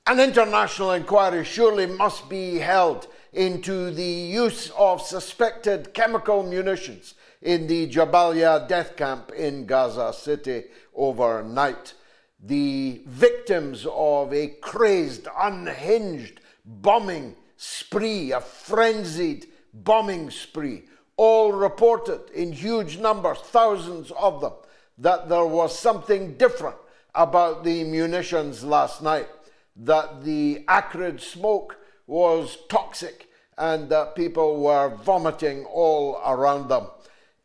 An international inquiry surely must be held into the use of suspected chemical munitions in the Jabalia death camp in Gaza City overnight. The victims of a crazed, unhinged bombing spree, a frenzied bombing spree, all reported in huge numbers, thousands of them, that there was something different about the munitions last night, that the acrid smoke was toxic and that people were vomiting all around them.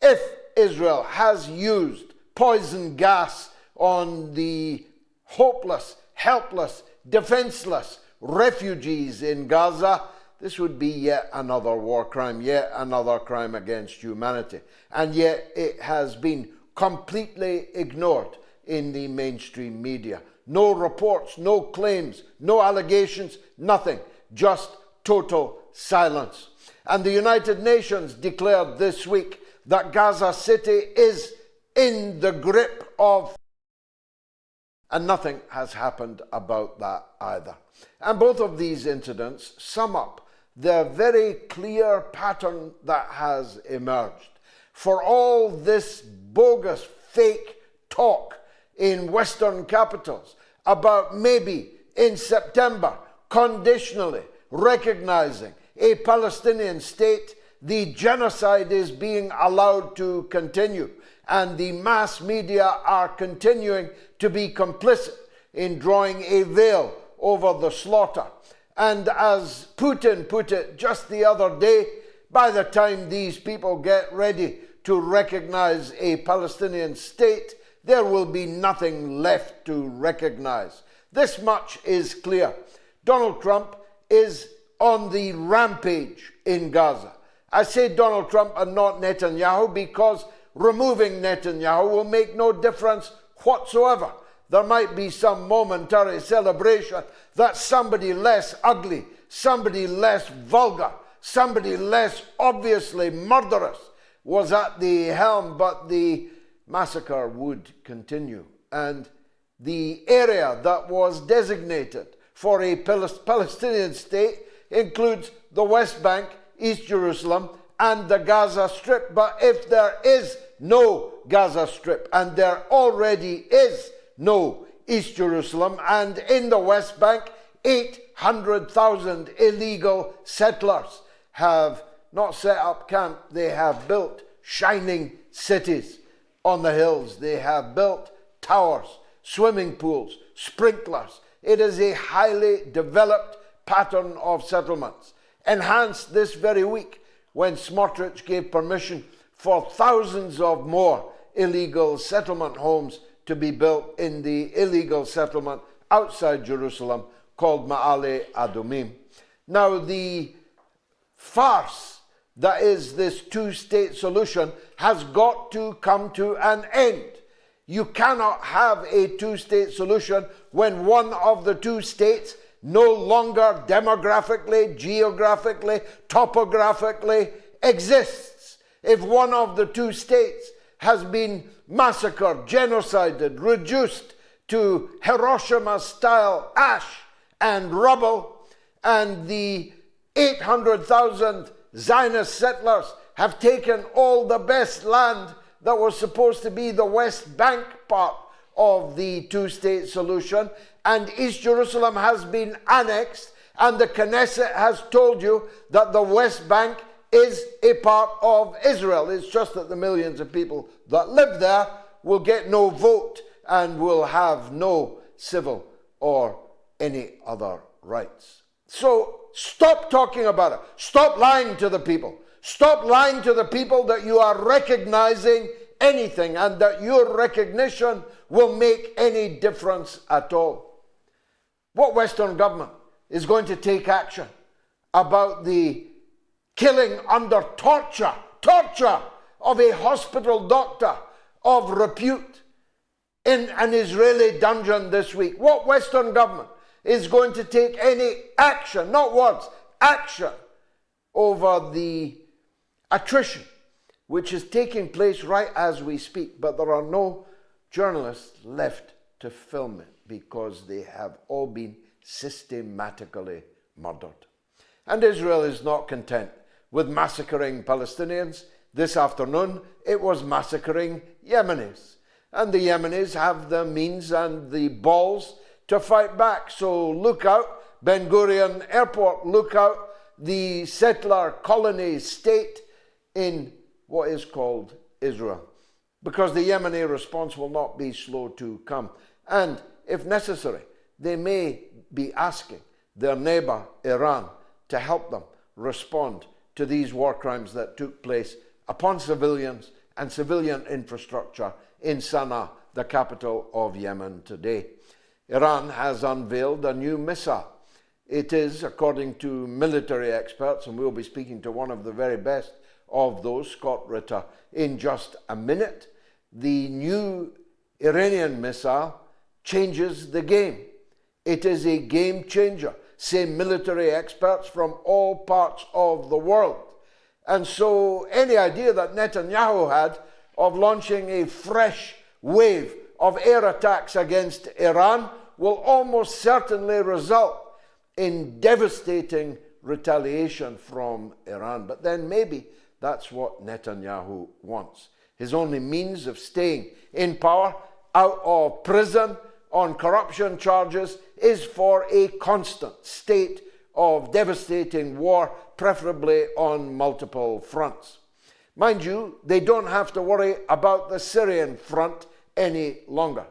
If Israel has used poison gas on the hopeless, helpless, defenseless refugees in Gaza, this would be yet another war crime, yet another crime against humanity. And yet it has been completely ignored in the mainstream media. No reports, no claims, no allegations, nothing. Just total silence. And the United Nations declared this week that Gaza City is in the grip of, and nothing has happened about that either. And both of these incidents sum up the very clear pattern that has emerged. For all this bogus, fake talk in Western capitals about maybe in September conditionally recognizing a Palestinian state, the genocide is being allowed to continue, and the mass media are continuing to be complicit in drawing a veil over the slaughter. And as Putin put it just the other day, by the time these people get ready to recognize a Palestinian state, there will be nothing left to recognize. This much is clear. Donald Trump is on the rampage in Gaza. I say Donald Trump and not Netanyahu because removing Netanyahu will make no difference whatsoever. There might be some momentary celebration that somebody less ugly, somebody less vulgar, somebody less obviously murderous was at the helm, but the massacre would continue. And the area that was designated for a Palestinian state includes the West Bank, East Jerusalem, and the Gaza Strip. But if there is no Gaza Strip, and there already is no East Jerusalem, and in the West Bank, 800,000 illegal settlers have not set up camp, they have built shining cities on the hills. They have built towers, swimming pools, sprinklers. It is a highly developed pattern of settlements, enhanced this very week when Smotrich gave permission for thousands of more illegal settlement homes to be built in the illegal settlement outside Jerusalem called Ma'ale Adumim. Now, the farce that is this two-state solution has got to come to an end. You cannot have a two-state solution when one of the two states no longer demographically, geographically, topographically exists. If one of the two states has been massacred, genocided, reduced to Hiroshima-style ash and rubble, and the 800,000 Zionist settlers have taken all the best land that was supposed to be the West Bank part of the two-state solution, and East Jerusalem has been annexed, and the Knesset has told you that the West Bank is a part of Israel. It's just that the millions of people that live there will get no vote and will have no civil or any other rights. So stop talking about it. Stop lying to the people. Stop lying to the people that you are recognizing anything and that your recognition will make any difference at all. What Western government is going to take action about the killing under torture of a hospital doctor of repute in an Israeli dungeon this week? What Western government is going to take any action, not words, action, over the attrition which is taking place right as we speak, but there are no journalists left to film it because they have all been systematically murdered. And Israel is not content with massacring Palestinians. This afternoon, it was massacring Yemenis. And the Yemenis have the means and the balls to fight back. So look out, Ben Gurion Airport, look out, the settler colony state in what is called Israel. Because the Yemeni response will not be slow to come. And if necessary, they may be asking their neighbor Iran to help them respond to these war crimes that took place upon civilians and civilian infrastructure in Sana'a, the capital of Yemen today. Iran has unveiled a new missile. It is, according to military experts, and we'll be speaking to one of the very best of those, Scott Ritter, in just a minute, the new Iranian missile changes the game. It is a game changer, say military experts from all parts of the world. And so any idea that Netanyahu had of launching a fresh wave of air attacks against Iran will almost certainly result in devastating retaliation from Iran. But then maybe that's what Netanyahu wants. His only means of staying in power, out of prison on corruption charges, is for a constant state of devastating war, preferably on multiple fronts. Mind you, they don't have to worry about the Syrian front any longer.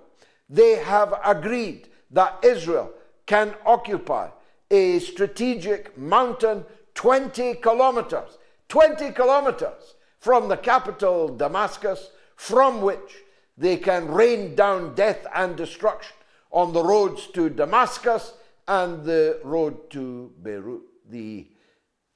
They have agreed that Israel can occupy a strategic mountain 20 kilometers from the capital Damascus, from which they can rain down death and destruction on the roads to Damascus and the road to Beirut. The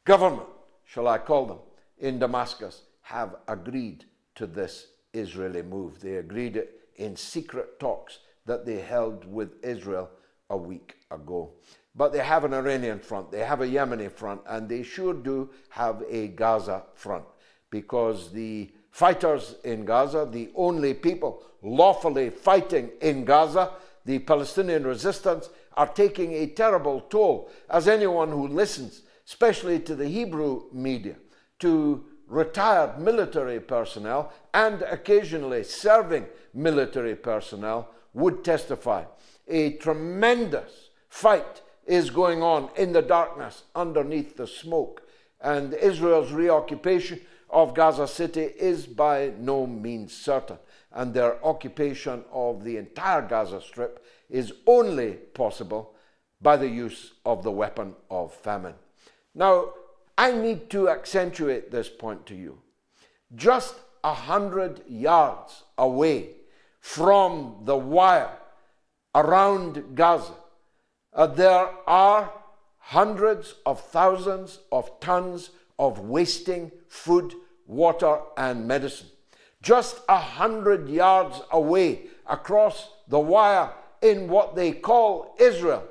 government, shall I call them, in Damascus have agreed to this Israeli move. They agreed it in secret talks that they held with Israel a week ago. But they have an Iranian front, they have a Yemeni front, and they sure do have a Gaza front, because the fighters in Gaza, the only people lawfully fighting in Gaza, the Palestinian resistance, are taking a terrible toll, as anyone who listens, especially to the Hebrew media, to retired military personnel and occasionally serving military personnel would testify. A tremendous fight is going on in the darkness underneath the smoke, and Israel's reoccupation of Gaza City is by no means certain, and their occupation of the entire Gaza Strip is only possible by the use of the weapon of famine. Now, I need to accentuate this point to you. Just 100 yards away from the wire around Gaza, there are hundreds of thousands of tons of wasting food, water, and medicine. Just 100 yards away across the wire in what they call Israel,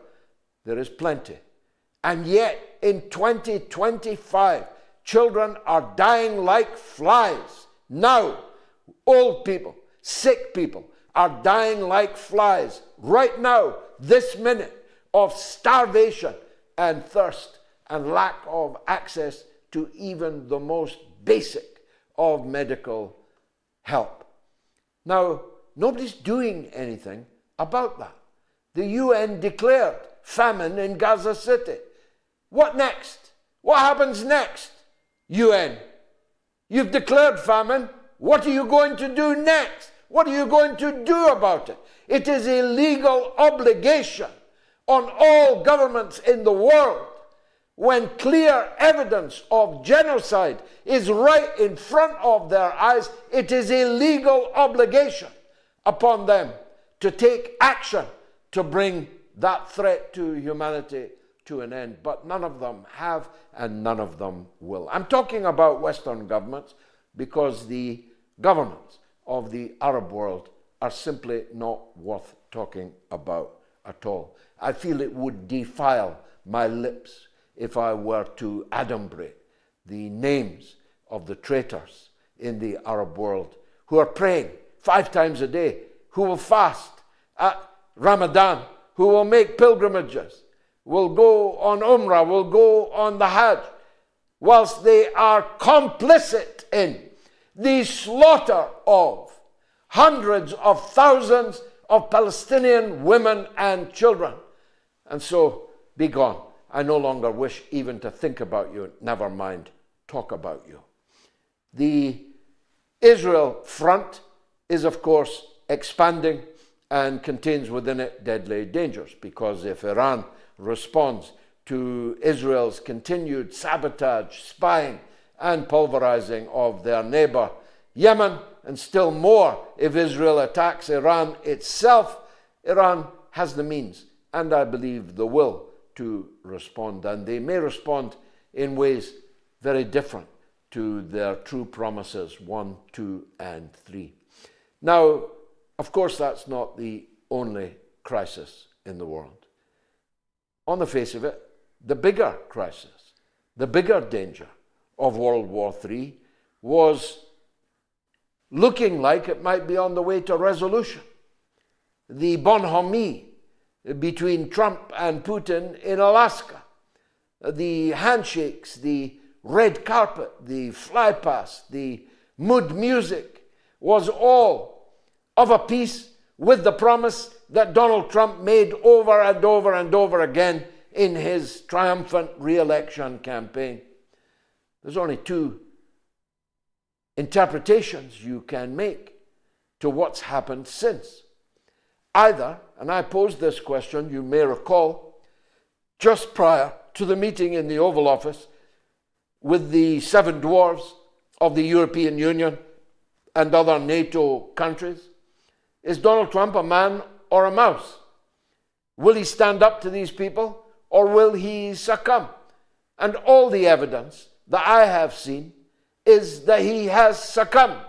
there is plenty. And yet, in 2025, children are dying like flies. Now, old people, sick people are dying like flies right now, this minute, of starvation and thirst and lack of access to even the most basic of medical help. Now, nobody's doing anything about that. The UN declared famine in Gaza City. What next? What happens next? UN, you've declared famine. What are you going to do next? What are you going to do about it? It is a legal obligation on all governments in the world, when clear evidence of genocide is right in front of their eyes, it is a legal obligation upon them to take action to bring that threat to humanity to an end. But none of them have, and none of them will. I'm talking about Western governments because the governments of the Arab world are simply not worth talking about at all. I feel it would defile my lips if I were to adumbrate the names of the traitors in the Arab world who are praying 5 times a day, who will fast at Ramadan, who will make pilgrimages will go on Umrah, will go on the Hajj, whilst they are complicit in the slaughter of hundreds of thousands of Palestinian women and children. And so, be gone. I no longer wish even to think about you, never mind talk about you. The Israel front is, of course, expanding and contains within it deadly dangers, because if Iran responds to Israel's continued sabotage, spying, and pulverizing of their neighbor Yemen, and still more if Israel attacks Iran itself, Iran has the means and I believe the will to respond, and they may respond in ways very different to their true promises 1, 2, and 3. Now, of course, that's not the only crisis in the world. On the face of it, the bigger crisis, the bigger danger of World War III was looking like it might be on the way to resolution. The bonhomie between Trump and Putin in Alaska, the handshakes, the red carpet, the flypast, the mood music was all of a piece with the promise that Donald Trump made over and over and over again in his triumphant re-election campaign. There's only two interpretations you can make to what's happened since. Either, and I posed this question, you may recall, just prior to the meeting in the Oval Office with the 7 dwarfs of the European Union and other NATO countries, is Donald Trump a man or a mouse? Will he stand up to these people, or will he succumb? And all the evidence that I have seen is that he has succumbed.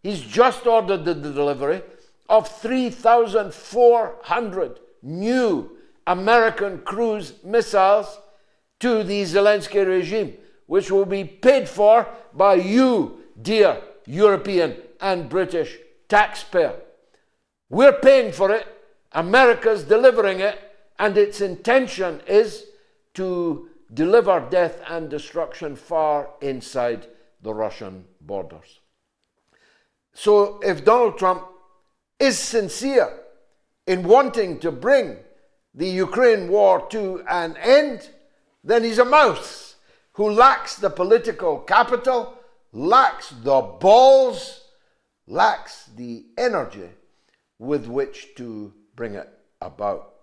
He's just ordered the delivery of 3,400 new American cruise missiles to the Zelensky regime, which will be paid for by you, dear European and British taxpayer. We're paying for it, America's delivering it, and its intention is to deliver death and destruction far inside the Russian borders. So if Donald Trump is sincere in wanting to bring the Ukraine war to an end, then he's a mouse who lacks the political capital, lacks the balls, lacks the energy with which to bring it about.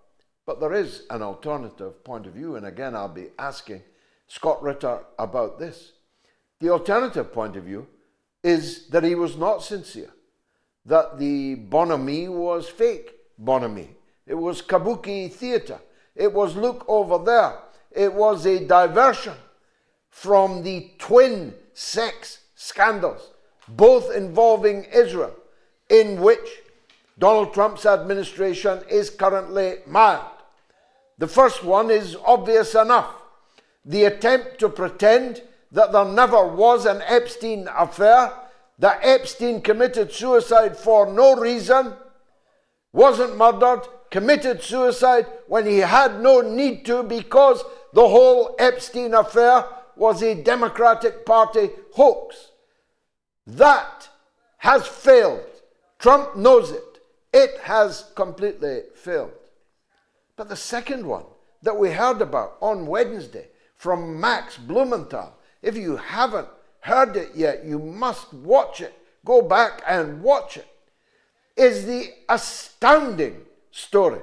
But there is an alternative point of view, and again I'll be asking Scott Ritter about this. The alternative point of view is that he was not sincere, that the bonhomie was fake bonhomie. It was kabuki theatre. It was look over there. It was a diversion from the twin sex scandals, both involving Israel, in which Donald Trump's administration is currently mired. The first one is obvious enough. The attempt to pretend that there never was an Epstein affair, that Epstein committed suicide for no reason, wasn't murdered, committed suicide when he had no need to, because the whole Epstein affair was a Democratic Party hoax. That has failed. Trump knows it. It has completely failed. But the second one that we heard about on Wednesday from Max Blumenthal, if you haven't heard it yet, you must watch it. Go back and watch it. Is the astounding story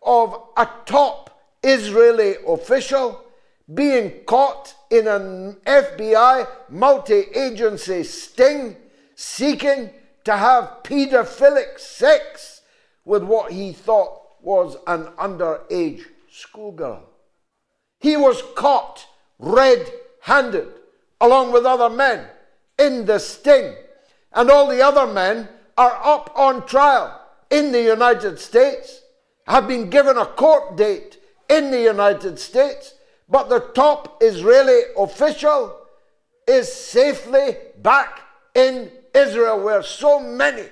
of a top Israeli official being caught in an FBI multi-agency sting, seeking to have pedophilic sex with what he thought was an underage schoolgirl. He was caught red-handed, along with other men, in the sting. And all the other men are up on trial in the United States, have been given a court date in the United States, but the top Israeli official is safely back in Israel, where so many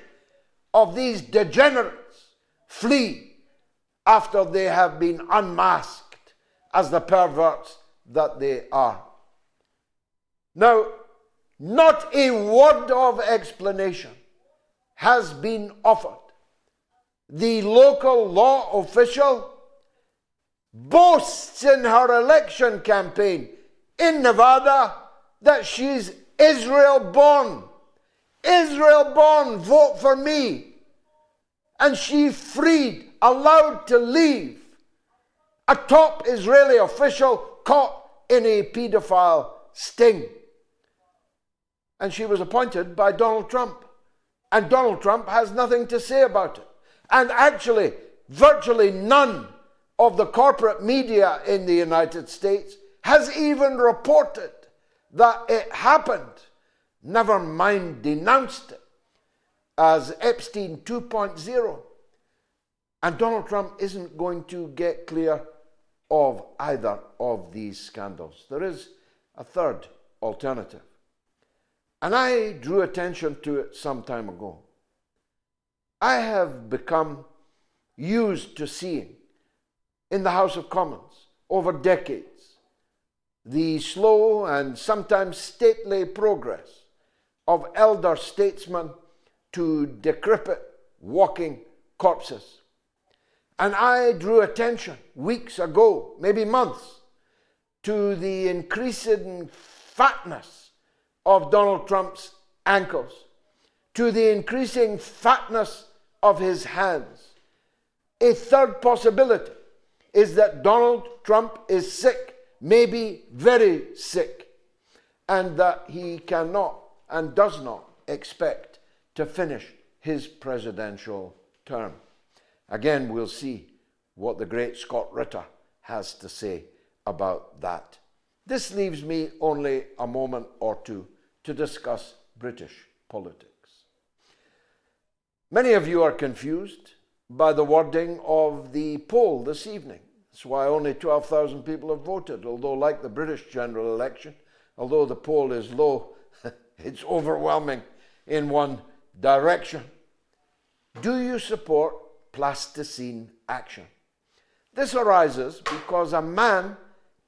of these degenerates flee after they have been unmasked as the perverts that they are. Now, not a word of explanation has been offered. The local law official boasts in her election campaign in Nevada that she's Israel-born. Israel-born, vote for me. And she freed, allowed to leave, a top Israeli official caught in a pedophile sting. And she was appointed by Donald Trump. And Donald Trump has nothing to say about it. And actually, virtually none of the corporate media in the United States has even reported that it happened. Never mind denounced it as Epstein 2.0. And Donald Trump isn't going to get clear of either of these scandals. There is a third alternative. And I drew attention to it some time ago. I have become used to seeing in the House of Commons over decades the slow and sometimes stately progress of elder statesmen to decrepit walking corpses. And I drew attention weeks ago, maybe months, to the increasing fatness of Donald Trump's ankles, to the increasing fatness of his hands. A third possibility is that Donald Trump is sick, maybe very sick, and that he cannot and does not expect to finish his presidential term. Again, we'll see what the great Scott Ritter has to say about that. This leaves me only a moment or two to discuss British politics. Many of you are confused by the wording of the poll this evening. That's why only 12,000 people have voted, although like the British general election, although the poll is low, it's overwhelming in one direction. Do you support plasticine action? This arises because a man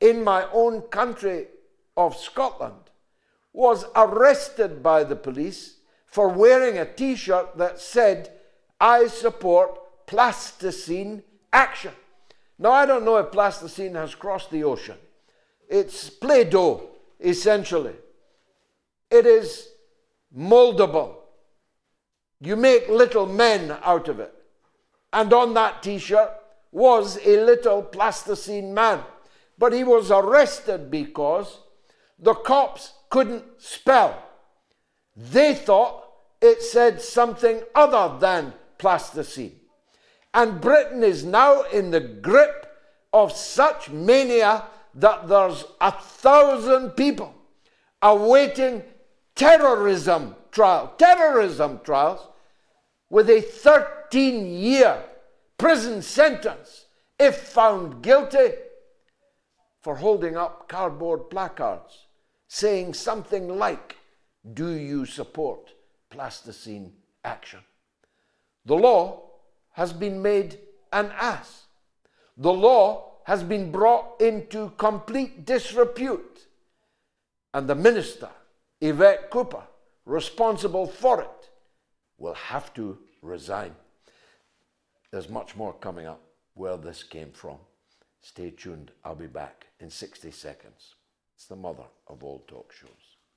in my own country of Scotland was arrested by the police for wearing a t-shirt that said, "I support plasticine action." Now, I don't know if plasticine has crossed the ocean. It's Play-Doh, essentially. It is moldable. You make little men out of it. And on that t-shirt was a little plasticine man. But he was arrested because the cops couldn't spell. They thought it said something other than plasticine. And Britain is now in the grip of such mania that there's 1,000 people awaiting terrorism trials with a 13-year prison sentence if found guilty for holding up cardboard placards saying something like, "Do you support plasticine action?" The law has been made an ass. The law has been brought into complete disrepute. And the minister, Yvette Cooper, responsible for it, will have to resign. There's much more coming up where this came from. Stay tuned. I'll be back in 60 seconds. It's the mother of all talk shows.